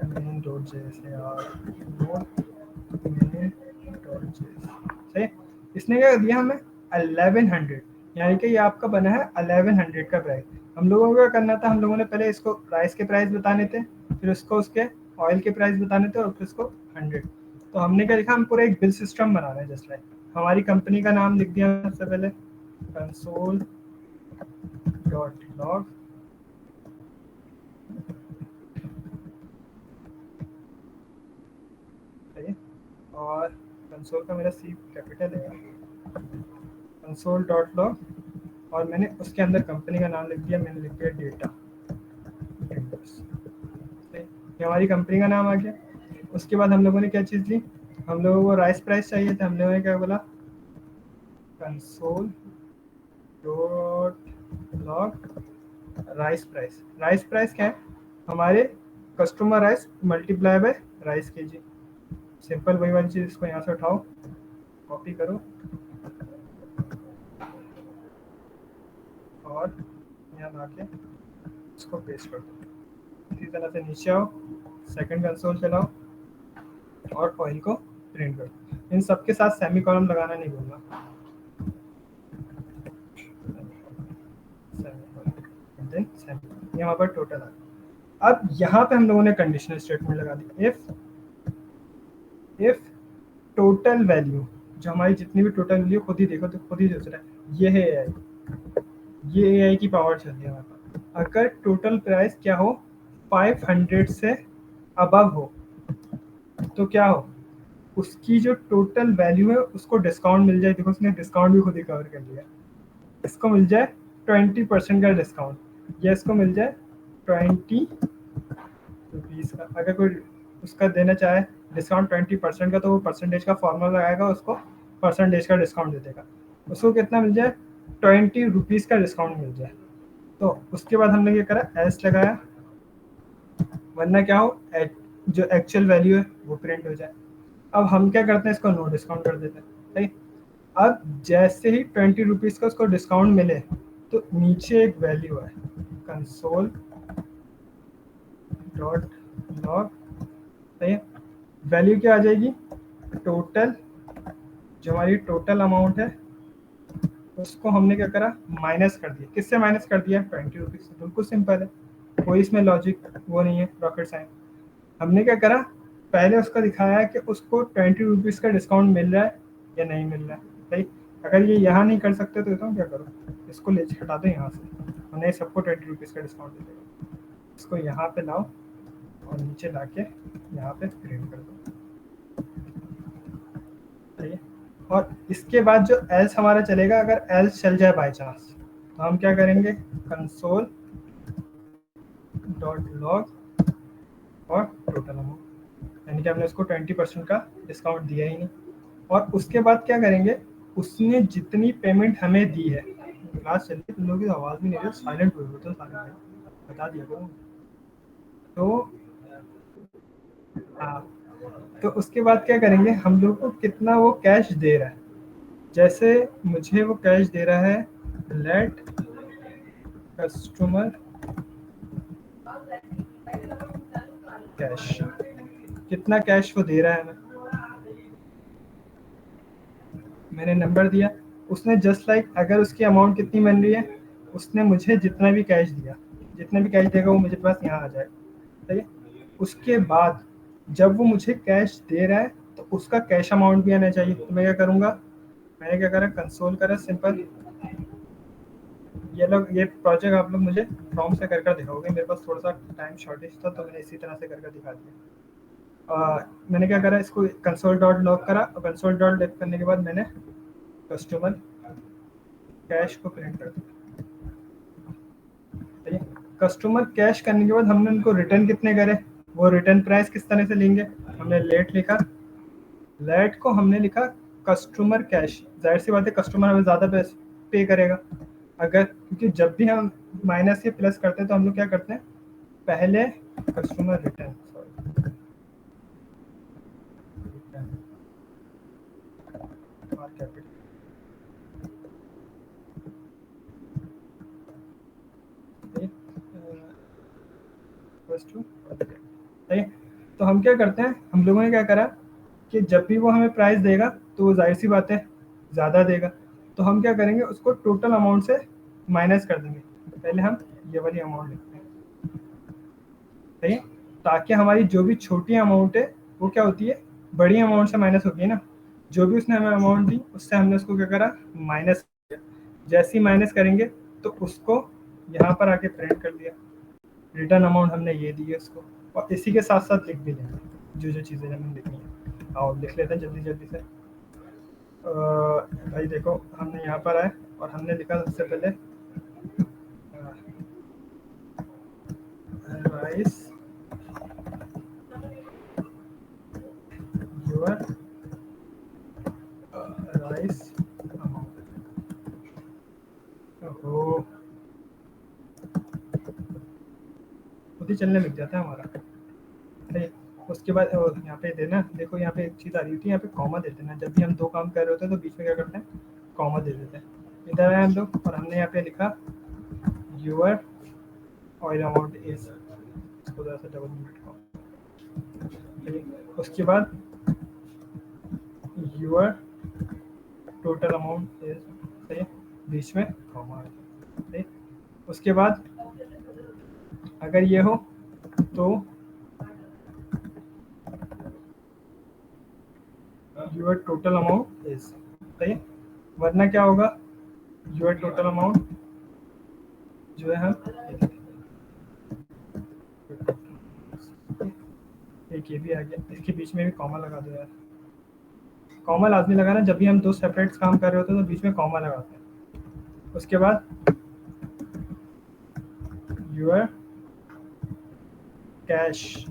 मेन डॉट जेएस यार, मेन डॉट जेएस सही। इसने क्या दिया हमें 1100, यानी कि ये आपका बना है 1100 का प्राइस। हम लोगों को क्या करना था, हम लोगों ने पहले इसको राइस के प्राइस बताने थे, फिर उसको उसके ऑयल के प्राइस बताने थे, और फिर इसको 100। तो हमने क्या लिखा, हम पूरा एक बिल सिस्टम बना रहे हैं। जस्ट लाइक हमारी कंपनी का नाम लिख दिया सबसे पहले, कंसोल डॉट लॉग, और कंसोल का मेरा सी कैपिटल है, कंसोल डॉट लॉग, और मैंने उसके अंदर कंपनी का नाम लिख दिया, मैंने लिख दिया डेटा। ये हमारी कंपनी का नाम आ गया। उसके बाद हम लोगों ने क्या चीज़ ली, हम लोगों को राइस प्राइस चाहिए था। हम लोगों ने क्या बोला, console dot log rice price. Rice price क्या है, हमारे customer rice multiply by rice के जी। सिंपल वही वाली चीज़, इसको यहाँ से उठाओ, कॉपी करो, और यहाँ ला के इसको पेस्ट कर दो। इसी तरह से नीचे आओ, सेकंड कंसोल चलाओ, और ऑयल को प्रिंट करो। इन सबके साथ सेमी कॉलम लगाना नहीं भूलना। यहाँ पर टोटल आ। अब यहाँ पे हम लोगों ने कंडीशनल स्टेटमेंट लगा दी, इफ टोटल वैल्यू, जो हमारी जितनी भी टोटल वैल्यू, खुद ही देखो तो खुद ही सोच रहा है, ये है एआई, ये एआई की पावर चल रही है हमारे पास। अगर टोटल प्राइस क्या हो, 500 से अबव हो, तो क्या हो, उसकी जो टोटल वैल्यू है उसको डिस्काउंट मिल जाए। देखो उसने डिस्काउंट भी खुद ही कवर कर लिया, इसको मिल जाए 20% का डिस्काउंट, या इसको मिल जाए 20 रुपीज़ का। अगर कोई उसका देना चाहे डिस्काउंट 20% का, तो वो परसेंटेज का फॉर्मूला लगाएगा, उसको परसेंटेज का डिस्काउंट दे देगा। उसको कितना मिल जाए, 20 रुपीज़ का डिस्काउंट मिल जाए। तो उसके बाद हमने क्या करा, एस लगाया, वरना क्या हो, जो एक्चुअल वैल्यू है वो प्रिंट हो जाए। अब हम क्या करते हैं, इसको नो डिस्काउंट कर देते हैं, सही। अब जैसे ही 20 रुपीज़ का उसको डिस्काउंट मिले, तो नीचे एक वैल्यू है, कंसोल डॉट लॉग, सही है। वैल्यू क्या आ जाएगी, टोटल, जो हमारी टोटल अमाउंट है उसको हमने क्या करा, माइनस कर दिया। किससे माइनस कर दिया, 20 रुपीज़ से। बिल्कुल सिंपल है, कोई इसमें लॉजिक वो नहीं है, रॉकेट साइंस। हमने क्या करा, पहले उसका दिखाया है कि उसको 20 रुपीज़ का डिस्काउंट मिल रहा है या नहीं मिल रहा है, सही। अगर ये यहाँ नहीं कर सकते तो बताओ क्या करो, इसको ले हटा दो यहाँ से, उन्हें सबको 20 रुपीज़ का डिस्काउंट दे देगा। इसको यहाँ पे लाओ, और नीचे ला के यहाँ पे प्रिंट कर दो, सही है। और इसके बाद जो एल्स हमारा चलेगा, अगर एल्स चल जाए बाई चांस, तो हम क्या करेंगे, कंसोल डॉट लॉग और टोटल अमाउंट, यानी कि हमने उसको 20% का डिस्काउंट दिया ही नहीं। और उसके बाद क्या करेंगे, उसने जितनी पेमेंट हमें दी है, क्लास चल रही है, तुम लोगों की आवाज़ भी नहीं रही, साइलेंट हुए हो तो सारे भाई, बता दिया करो। तो हाँ, तो उसके बाद क्या करेंगे, हम लोग को कितना वो कैश दे रहा है। जैसे मुझे वो कैश दे रहा है, लेट कस्टमर कैश, कितना कैश वो दे रहा है हमें, मैंने नंबर दिया। उसने जस्ट लाइक अगर उसकी अमाउंट कितनी बन रही है, उसने मुझे जितना भी कैश दिया, जितना भी कैश देगा वो मुझे पास यहाँ आ जाएगा, सही है। उसके बाद जब वो मुझे कैश दे रहा है, तो उसका कैश अमाउंट भी आना चाहिए। तो मैं क्या करूँगा, मैंने क्या करा, कंसोल करा, सिंपल। ये लोग, ये प्रोजेक्ट आप लोग मुझे फ्रॉम से कर दिखाओगे, मेरे पास थोड़ा सा टाइम शॉर्टेज था, तो मैंने इसी तरह से कर दिखा दिया। मैंने क्या करा, इसको कंसोल डॉट लॉग करा, और कंसोल डॉट लॉग करने के बाद मैंने कस्टमर कैश को प्रिंट कर दिया। ठीक है, कस्टमर कैश करने के बाद हमने उनको रिटर्न कितने करे, वो रिटर्न प्राइस किस तरह से लेंगे, हमने लेट लिखा, लेट को हमने लिखा कस्टमर कैश। जाहिर सी बात है कस्टमर हमें ज़्यादा पैसे पे करेगा, अगर, क्योंकि जब भी हम माइनस या प्लस करते हैं तो हम लोग क्या करते हैं, पहले कस्टमर रिटर्न, सॉरी कैपिटल, ठीक है। तो हम क्या करते हैं, हम लोगों ने क्या करा कि जब भी वो हमें प्राइस देगा तो वो जाहिर सी बात है ज़्यादा देगा, तो हम क्या करेंगे, उसको टोटल अमाउंट से माइनस कर देंगे। पहले हम ये वाली अमाउंट लिखते हैं, सही है, ताकि हमारी जो भी छोटी अमाउंट है वो क्या होती है, बड़ी अमाउंट से माइनस होती है ना। जो भी उसने हमें अमाउंट दी उससे हमने उसको क्या करा, माइनस किया। जैसे ही माइनस करेंगे तो उसको यहाँ पर आके प्रिंट कर दिया, रिटर्न अमाउंट हमने ये दी है उसको, और इसी के साथ साथ लिख भी देंगे जो जो चीज़ें हमने लिखनी है। और लिख लेते हैं जल्दी जल्दी से। भाई देखो, हमने यहाँ पर आए और हमने लिखा सबसे पहले राइस योर राइस अमाउंट, वो खुद ही चलने लग जाता है हमारा। नहीं, उसके बाद यहाँ पे देना, देखो यहाँ पे एक चीज़ आ रही होती है, यहाँ पे कॉमा दे देना। जब भी हम दो काम कर रहे होते हैं तो बीच में क्या करते हैं, कॉमा दे देते हैं। इधर आए हम लोग और हमने यहाँ पे लिखा यूर ऑयल अमाउंट इज, इसको ज़रा सा डबल मिनट का, उसके बाद यूर टोटल अमाउंट इज, सही है, बीच में कॉमा, सही। उसके बाद अगर ये हो तो यूर टोटल अमाउंट इज, सही है, वरना क्या होगा, यूर टोटल अमाउंट जो है हम, एक ये भी आ गया, इसके बीच में भी कॉमा लगा दो यार। कॉमा लाजमी लगाना, जब भी हम दो सेपरेट काम कर रहे होते हैं तो बीच में कॉमा लगाते हैं। उसके बाद यूर कैश,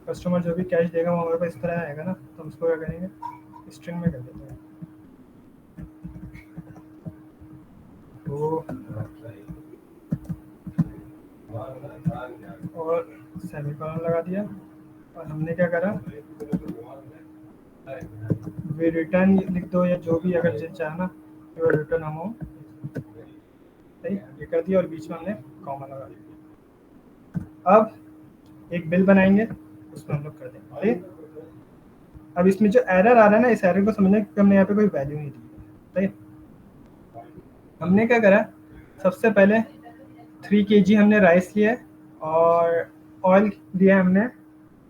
कस्टमर जो भी कैश देगा वो हमारे पास इस तरह आएगा ना, तो हम उसको क्या करेंगे, स्ट्रिंग में कर देते हैं। तो और सेमीकोलन लगा दिया, और हमने क्या करा, वे रिटर्न लिख दो या जो भी अगर चाहे ना, तो रिटर्न अमाउंट, सही, ये कर दिया और बीच में हमने कॉमा लगा दिया। अब एक बिल बनाएंगे, उसमें हम लोग कर देंगे, सही। अब इसमें जो एरर आ रहा है ना, इस एरर को समझना कि हमने यहाँ पे कोई वैल्यू नहीं दी है, सही। हमने क्या करा, सबसे पहले 3 kg हमने राइस लिया है, और ऑयल दिया है हमने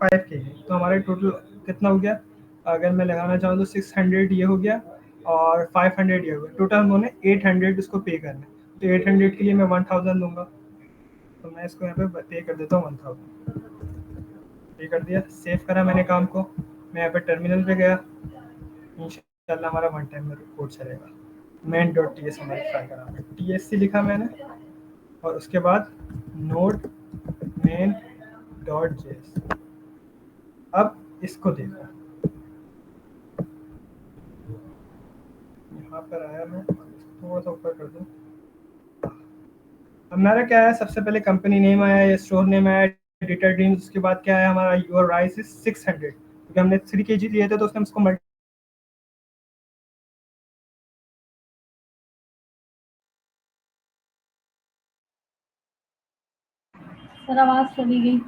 5 kg, तो हमारा टोटल कितना हो गया, अगर मैं लगाना चाहूँ तो 600 ये हो गया, और 500 ये हो गया, टोटल हम लोगों ने 800 उसको पे करना है। तो 800 के लिए मैं 1000 दूंगा, तो मैं इसको यहाँ पे पे कर देता हूँ 1000, पे कर दिया, सेव करा मैंने काम को। मैं यहाँ पे टर्मिनल पे गया, इंशाल्लाह हमारा वन टाइम में कोड चलेगा। मेन डॉट टी एस हमारे ट्राई करा, टी एस सी लिखा मैंने, और उसके बाद नोड मेन डॉट जेएस। अब इसको देखो, यहाँ पर आया, मैं थोड़ा सा ऊपर कर दूँ। हमारा क्या है, सबसे पहले कंपनी नेम आया या स्टोर नेम आया, डिटर्जेंट, उसके बाद क्या है हमारा, योर राइस इज 600, क्योंकि हमने 3 kg लिए थे तो उसने उसको सर आवाज़ चली गई।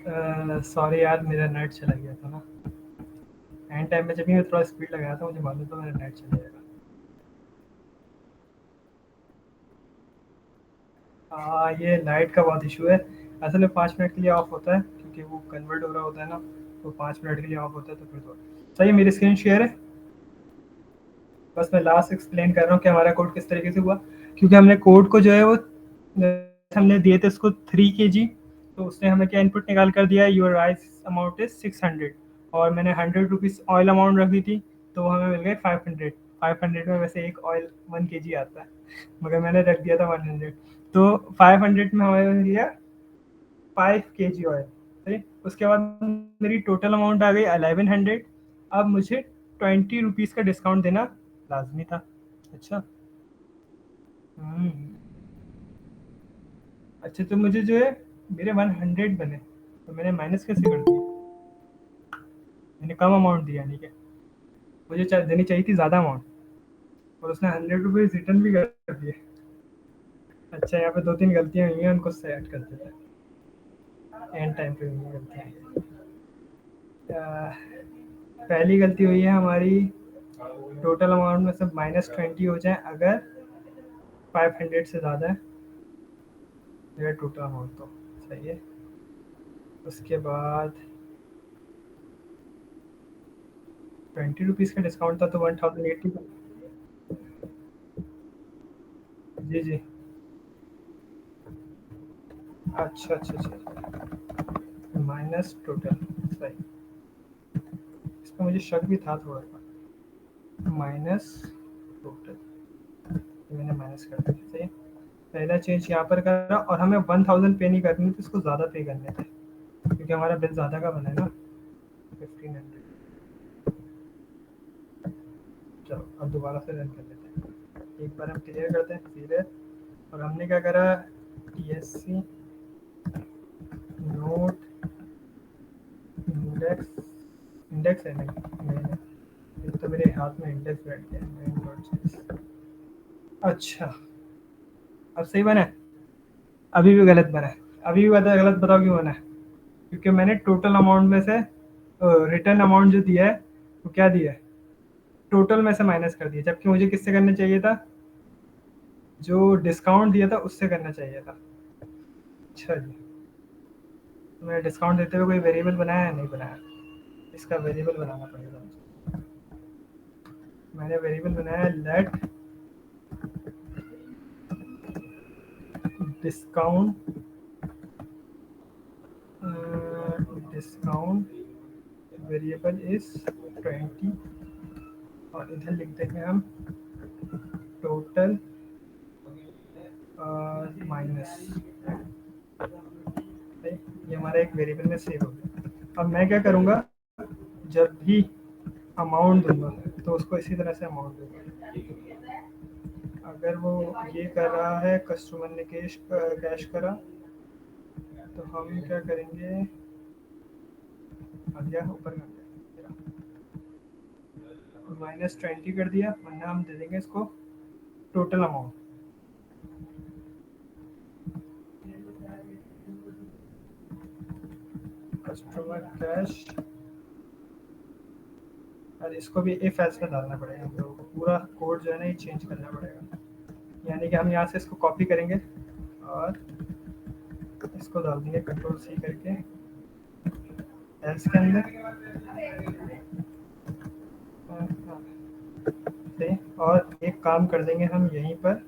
सॉरी यार, मेरा नेट चला गया था ना एंड टाइम में। जब भी मैं थोड़ा स्पीड लगाया था, मुझे मालूम था मेरा नेट चला जाएगा। ये लाइट का बहुत इशू है। असल में 5 मिनट के लिए ऑफ होता है, क्योंकि वो कन्वर्ट हो रहा होता है ना, तो 5 मिनट के लिए ऑफ होता है, तो फिर तो सही है। मेरी स्क्रीन शेयर है। बस मैं लास्ट एक्सप्लेन कर रहा हूँ कि हमारा कोड किस तरीके से हुआ। क्योंकि हमने कोड को जो है वो हमने दिए थे उसको 3 kg, तो उसने हमें क्या इनपुट निकाल कर दिया, योर राइस अमाउंट इज 600, और मैंने 100 रुपीज़ ऑयल अमाउंट रख दी थी, तो हमें मिल गए 500। 500 में वैसे एक ऑयल 1 kg आता है, मगर मैंने रख दिया था 100, तो 500 में हमें मिल गया 5 kg ऑयल। सही। उसके बाद मेरी टोटल अमाउंट आ गई 1100। अब मुझे 20 रुपीज़ का डिस्काउंट देना लाजमी था। अच्छा। हम्म। अच्छा, तो मुझे जो है मेरे 100 बने, तो मैंने माइनस कैसे कर दिया? मैंने कम अमाउंट दिया, नहीं क्या? मुझे देनी चाहिए थी ज़्यादा अमाउंट, और उसने 100 रुपीज़ रिटर्न भी कर दिए। अच्छा, यहाँ पे 2-3 गलतियाँ हुई हैं, उनको सेट कर देते हैं। एंड टाइम पे हुई हैं गलतियाँ। पहली गलती हुई है हमारी, टोटल अमाउंट में से -20 हो जाए अगर 500 से ज़्यादा है मेरा टोटल अमाउंट, तो सही है। उसके बाद 20 रुपीज़ का डिस्काउंट था, तो 1080 का। जी जी। अच्छा अच्छा अच्छा। Minus total. सही। इसका मुझे शक भी था थोड़ा सा। माइनस टोटल, मैंने माइनस कर दिया। सही। पहला चेंज यहाँ पर करा, और हमें 1000 पे नहीं करनी थी, इसको ज़्यादा पे करने थे, क्योंकि हमारा बिल ज़्यादा का बना है ना, 1500। चलो अब दोबारा से रन कर लेते हैं। एक बार हम क्लियर करते हैं सीधे। और हमने क्या करा, TSC नोट इंडेक्स। इंडेक्स है नहीं, नहीं, ये तो मेरे हाथ में इंडेक्स बैठ गया है, main dot js। अच्छा, अब सही बना है? अभी भी गलत बना है। अभी भी बता, गलत बताओ क्यों बना है? क्योंकि मैंने टोटल अमाउंट में से रिटर्न अमाउंट जो दिया है, वो क्या दिया है, टोटल में से माइनस कर दिया, जबकि मुझे किससे करना चाहिए था, जो डिस्काउंट दिया था उससे करना चाहिए था। अच्छा जी। तो मैंने डिस्काउंट देते हुए कोई वेरिएबल बनाया या नहीं बनाया? इसका वेरिएबल बनाना पड़ेगा मुझे। मैंने वेरिएबल बनाया let discount, discount variable is 20, और इधर लिख देंगे हम टोटल माइनस। ये हमारा एक वेरिएबल में सेव हो गया। अब मैं क्या करूँगा, जब भी अमाउंट दूंगा तो उसको इसी तरह से अमाउंट दूंगा। अगर वो ये कर रहा है, कस्टमर ने कैश करा, तो हम क्या करेंगे, आ गया ऊपर कर दिया, -20 कर दिया, वरना हम दे देंगे इसको टोटल अमाउंट। कस्टमर कैश, और इसको भी इफ एल्स में डालना पड़ेगा हम लोगों को, पूरा कोड जो है ना ये चेंज करना पड़ेगा। यानी कि हम यहाँ से इसको कॉपी करेंगे और इसको डाल देंगे Ctrl+C करके एल्स के अंदर। से और एक काम कर देंगे हम यहीं पर,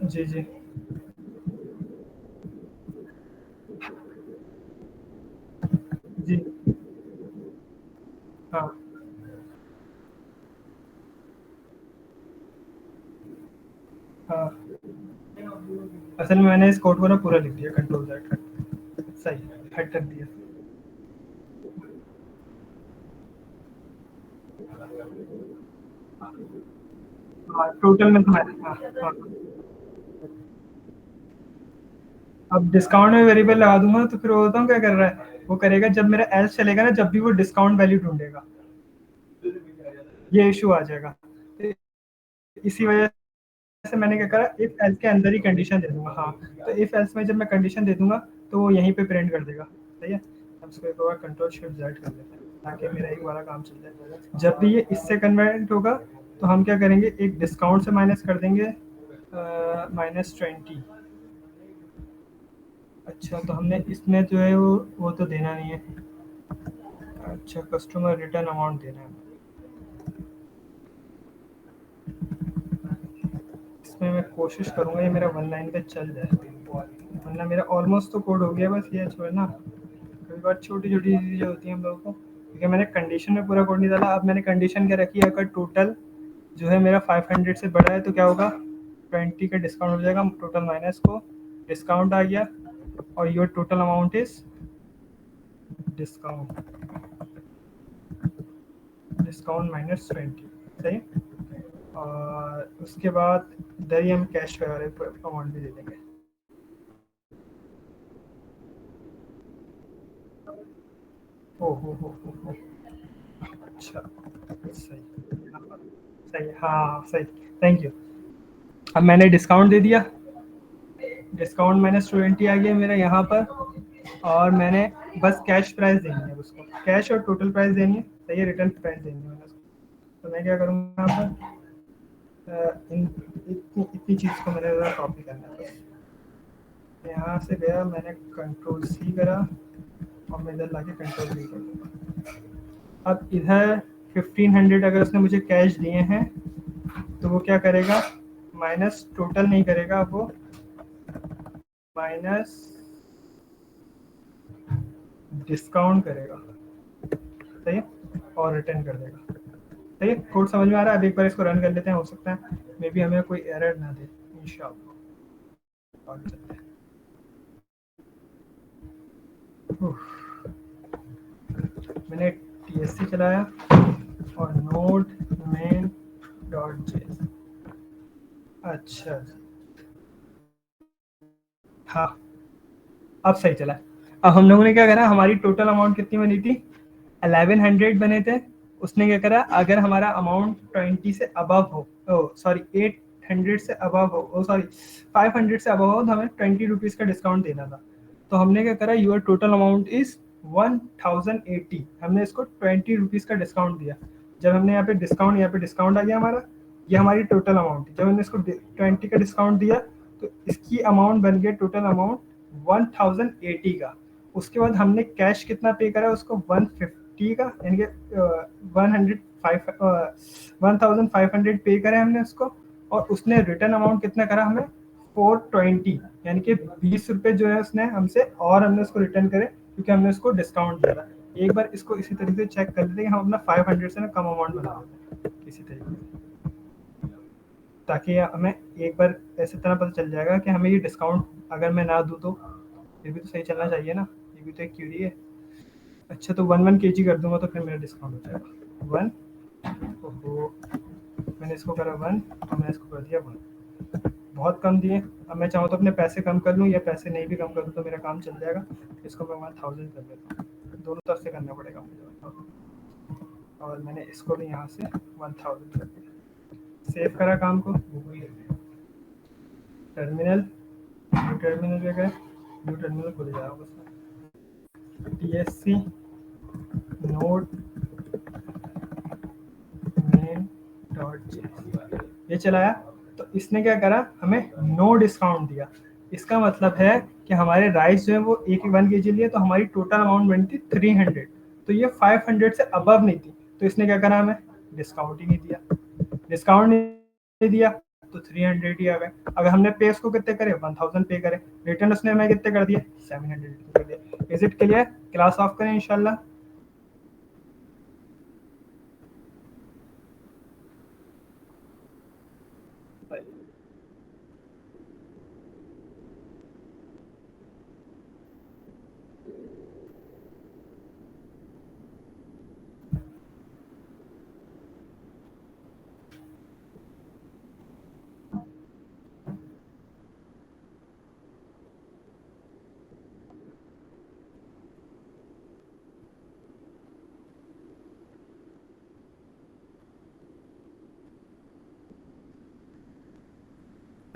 जी जी। जी। हाँ हाँ। असल में मैंने इस कोड को ना पूरा लिख दिया, Ctrl+Z। सही, हट कर दिया। हाँ, टोटल में तुम्हारे, हाँ हाँ। अब डिस्काउंट में वेरिएबल लगा दूंगा, तो फिर वो बताऊँ क्या कर रहा है, वो करेगा जब मेरा एल्स चलेगा ना, जब भी वो डिस्काउंट वैल्यू ढूंढेगा, ये इशू आ जाएगा। तो इसी वजह से मैंने क्या करा, इफ एल्स के अंदर ही कंडीशन दे दूंगा। हाँ, तो इफ एल्स में जब मैं कंडीशन दे दूंगा तो वो यहीं पे प्रिंट कर देगा। सही है, हम इसको एक बार कंट्रोल शिफ्ट जेड कर लेते हैं ताकि मेरा एक वाला काम चल जाए। जब भी ये इससे कन्वर्ट होगा तो हम क्या करेंगे, एक डिस्काउंट से माइनस कर देंगे -20। अच्छा, तो हमने इसमें जो है वो तो देना नहीं है। अच्छा, कस्टमर रिटर्न अमाउंट देना है। इसमें मैं कोशिश करूंगा ये मेरा वन लाइन पे चल जाए, वरना मेरा ऑलमोस्ट तो कोड हो गया। बस ये जो है ना, कभी बार छोटी छोटी चीज़ें जो होती हैं हम लोगों को, क्योंकि मैंने कंडीशन में पूरा कोड नहीं डाला। अब मैंने कंडीशन क्या रखी है, अगर टोटल जो है मेरा 500 से बड़ा है तो क्या होगा, 20 का डिस्काउंट हो जाएगा। टोटल माइनस को डिस्काउंट आ गया और your total amount is discount, discount -20। सही। और उसके बाद इधर ही हम कैश वाले अमाउंट भी दे देंगे। हो। अच्छा, सही सही, हाँ सही, थैंक यू। अब मैंने डिस्काउंट दे दिया, डिस्काउंट -20 आ गया मेरा यहाँ पर। और मैंने बस कैश प्राइस देनी है उसको, कैश और टोटल प्राइस देनी है। सही है, रिटर्न प्राइस देनी है मैंने उसको। तो मैं क्या करूँगा यहाँ पर, इतनी चीज़ को मैंने ज़रा कॉपी करना है बस। यहाँ से गया, मैंने कंट्रोल सी करा और मैं इधर लाके कंट्रोल वी कर दूँगा। अब इधर 1500 अगर उसने मुझे कैश दिए हैं तो वो क्या करेगा, माइनस टोटल नहीं करेगा, वो माइनस डिस्काउंट करेगा। सही है, और रिटर्न कर देगा। सही है, कोड समझ में आ रहा है। अब एक बार इसको रन कर लेते हैं, हो सकता है मे बी हमें कोई एरर ना दे इंशाल्लाह। और चलते हैं। मैंने TSC चलाया और नोड मेन डॉट जेएस। अच्छा, हाँ अब सही चला। अब हम लोगों ने क्या करा, हमारी टोटल अमाउंट कितनी बनी थी, 1100 बने थे। उसने क्या करा, अगर हमारा अमाउंट 20 से अबव हो, सॉरी 800 से अबव हो, सॉरी 500 से अबव हो, तो हमें 20 रुपीज़ का डिस्काउंट देना था। तो हमने क्या करा, यूर टोटल अमाउंट इज 1080, हमने इसको 20 रुपीज़ का डिस्काउंट दिया। जब हमने यहाँ पे डिस्काउंट आ गया हमारा, ये हमारी टोटल अमाउंट है। जब हमने इसको 20 का डिस्काउंट दिया तो इसकी अमाउंट बन गया टोटल अमाउंट 1080 का। उसके बाद हमने कैश कितना पे करा उसको, 150 का, यानी कि 1500 पे करा हमने उसको। और उसने रिटर्न अमाउंट कितना करा हमें, 420, यानी कि 20 रुपये जो है उसने हमसे और हमने उसको रिटर्न करे, क्योंकि हमने उसको डिस्काउंट दिया था। एक बार इसको इसी तरीके से चेक कर लेते हैं, हम अपना 500 से ना कम अमाउंट बना देते हैं किसी तरीके से, ताकि हमें एक बार ऐसे तरह पता चल जाएगा कि हमें ये डिस्काउंट अगर मैं ना दूँ तो ये भी तो सही चलना चाहिए ना, ये भी तो एक क्यूरी है। अच्छा, तो 1 kg कर दूंगा तो फिर मेरा डिस्काउंट हो जाएगा 1। ओहो, मैंने इसको करा 1 और मैंने इसको कर दिया 1, बहुत कम दिए। अब मैं चाहूँ तो अपने पैसे कम कर लूँ या पैसे नहीं भी कम करूँ तो मेरा काम चल जाएगा। इसको मैं 1000 कर देता हूँ, दोनों तरफ से करना पड़ेगा मुझे। और मैंने इसको भी यहाँ से 1000 कर दिया, सेव करा काम को। टर्मिनल, न्यू टर्मिनल पे गए, न्यू टर्मिनल खुल जाएगा बस। TSC node main dot JS ये चलाया, तो इसने क्या करा, हमें नो डिस्काउंट दिया। इसका मतलब है कि हमारे राइस जो है वो 1 kg लिए, तो हमारी टोटल अमाउंट बनी थी 300, तो ये 500 से अबव नहीं थी। तो इसने क्या करा, हमें डिस्काउंट ही नहीं दिया। डिस्काउंट नहीं दिया तो 300 ही आ गए। अगर हमने पे उसको कितने करे, 1000 पे करे, रिटर्न उसने हमें कितने कर दिए, 700 कर दिया। Is it clear? Class of करें इंशाल्लाह।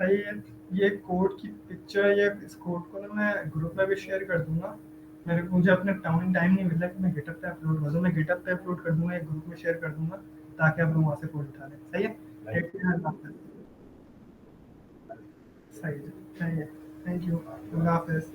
भाई ये कोड की पिक्चर, ये इस कोड को ना मैं ग्रुप में भी शेयर कर दूंगा। मुझे अपने टाइम नहीं मिल रहा कि मैं गिटअप पे अपलोड कर दूँ, मैं गिटअप पे अपलोड कर दूंगा, एक ग्रुप में शेयर कर दूंगा, ताकि आप लोग वहाँ से कोड उठा लें। सही है। एक अल्लाह हाफ़िज़। सही है। सही है। Thank you. अल्लाह हाफ़िज़।